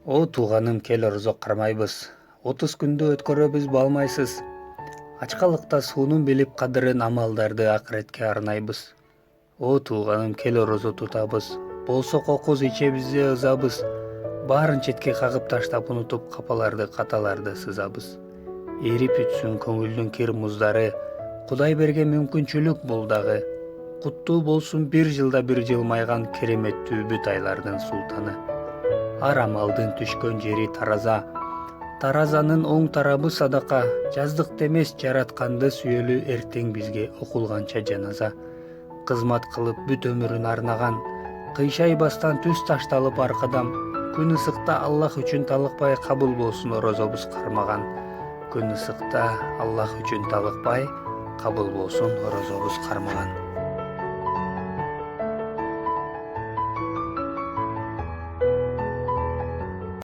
О тууганым, кел орозо кармайбыз. 30 күндү өткөрөбүз балмайсыз. Ачкалыкта суунун билип кадырын, амалдарды акыретке арнайбыз. О тууганым, кел орозо тутабыз. Болсо кокуз ичебиз же ызабыз. Баарын четке кагып таштап унутуп, капаларды каталарды сызабыз. Эрип үтсүн көңүлдүн кир муздары. Кудай берген мүмкүнчүлүк бул дагы. Куттуу болсун бир жылда бир жылмайган кереметтүү бүт айлардын султаны. Ар амалдын түшкөн жери тараза. Таразанын оң тарабы садака. Жаздыкта эмес жаратканды сүйөлү эртең бизге окулганча жаназа. Кызмат кылып бүт өмүрүн арнаган. Кыйшайбастан түз ташталып аркадам. Күн ысыкта Аллах үчүн талыкпай кабыл болсун орозобуз кармаган. Күн ысыкта Аллах үчүн талыкпай кабыл болсун орозобуз кармаган.